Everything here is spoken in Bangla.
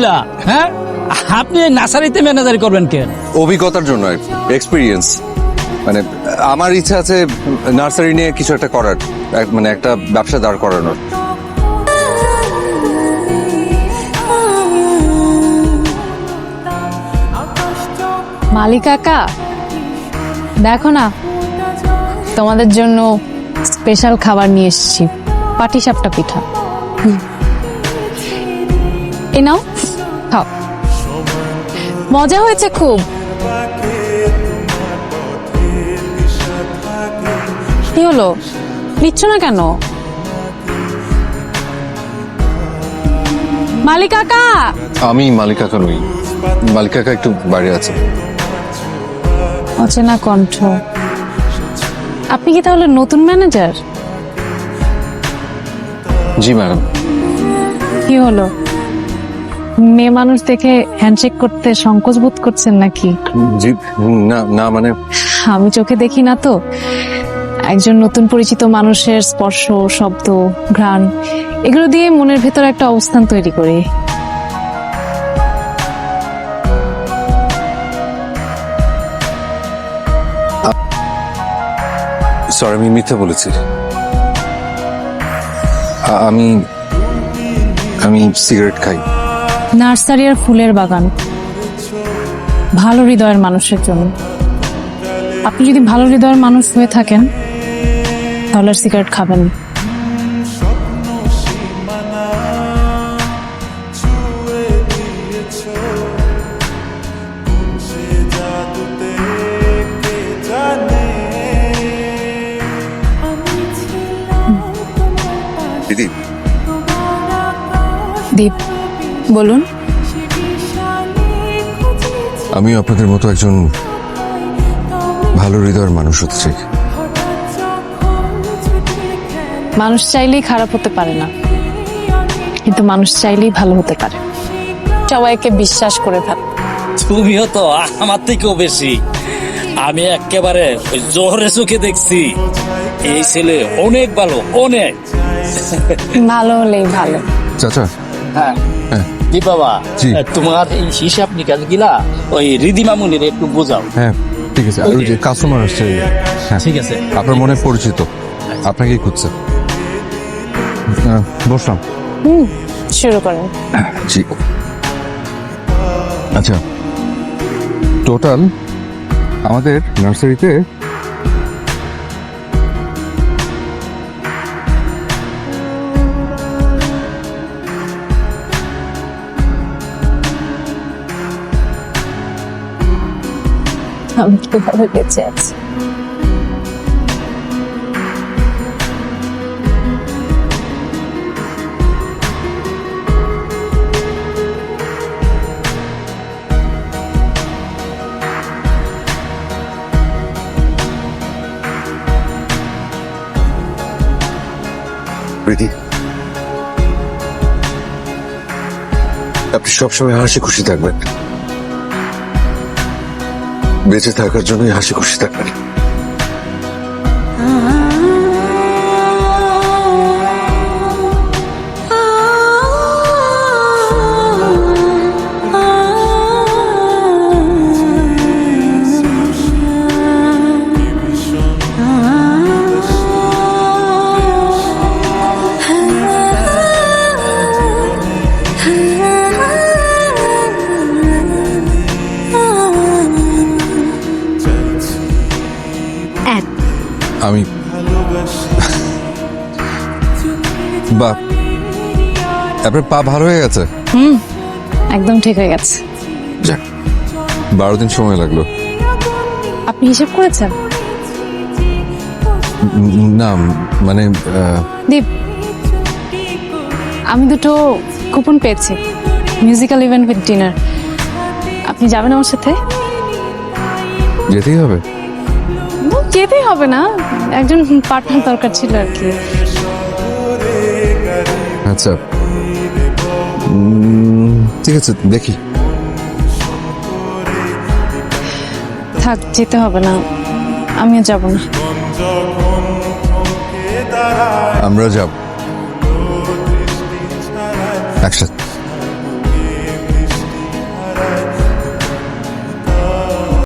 না হ্যাঁ, আপনি নার্সারিতে ম্যানেজারি করবেন কেন? অভিজ্ঞতার জন্য, এক্সপিরিয়েন্স। মানে আমার ইচ্ছা আছে নার্সারি নিয়ে কিছু একটা করার, মানে একটা ব্যবসা দাঁড় করানোর। মালিক কাকা, দেখো না, তোমাদের জন্য স্পেশাল খাবার নিয়ে এসেছি, পাটিসাপটা পিঠা। এ নাও, খাও। মজা হয়েছে খুব। কি হলো, নিচ্ছ না কেন? মালিক কাকা। আমি মালিক কাকা নই, মালিক কাকা একটু বাইরে আছে। অচেনা কণ্ঠ। আপনি কি তাহলে নতুন ম্যানেজার? জি ম্যাডাম। কি হলো, মেয়ে মানুষ দেখে হ্যান্ডশেক করতে সংকোচ বোধ করছেন নাকি? জি না না, মানে আমি চোখে দেখি না তো, একজন নতুন পরিচিত মানুষের স্পর্শ, শব্দ, ঘ্রাণ, এগুলো দিয়ে মনের ভেতর একটা অবস্থান তৈরি করি। সরি, আমি মিথ্যা বলেছি। আমি আমি সিগারেট খাই। নার্সারি আর ফুলের বাগান ভালো হৃদয়ের মানুষের জন্য। আপনি যদি ভালো হৃদয়ের মানুষ হয়ে থাকেন তাহলে আর সিগারেট খাবেন না। দিদি, দীপ, বলুন। আমিও আপনাদের মতো একজন ভালো হৃদয়ের মানুষ হতে চাই। মানুষ চাইলেই খারাপ হতে পারে না, কিন্তু মানুষ চাইলেই ভালো হতে পারে। সবাইকে বিশ্বাস করে ফেলে। তুমিও তো আমার থেকেও বেশি। আমি একেবারে ওই জোহরে চোখে দেখছি, এই ছেলে অনেক ভালো, অনেক ভালো হলেই ভালো। চাচা। হ্যাঁ হ্যাঁ জি বাবা, জি। তোমার এই হিসাব নিকাশ গিলা ওই রিদিমা মুনির একটু বোঝাও। হ্যাঁ ঠিক আছে। আর ওই যে কাস্টমার আসছে। হ্যাঁ ঠিক আছে। আপনার মনে পরিচিত, আপনাকেই খুঁজছে। বসলাম। শুরু করেন। জি। আচ্ছা, টোটাল আমাদের নার্সারিতে আমি কিভাবে বেঁচে আছি। প্রীতি, আপনি সবসময় হাসি খুশি থাকবেন, বেঁচে থাকার জন্যই হাসি খুশি থাকবেন। আমি বাহ, আপনার পা ভালো হয়ে গেছে। একদম ঠিক হয়ে গেছে। যাক, 12 দিন সময় লাগলো। আপনি হিসেব করেছেন? না মানে দীপ, আমি দুটো কুপন পেয়েছি, মিউজিক্যাল ইভেন্ট উইথ ডিনার। আপনি যাবেন আমার সাথে? যেতেই হবে? যেতেই হবে না, একজন পার্টনার দরকার ছিল আর কি। আচ্ছা ঠিক আছে, দেখি। থাক, যেতে হবে না, আমিও যাব না। আমরা যাব একসাথে।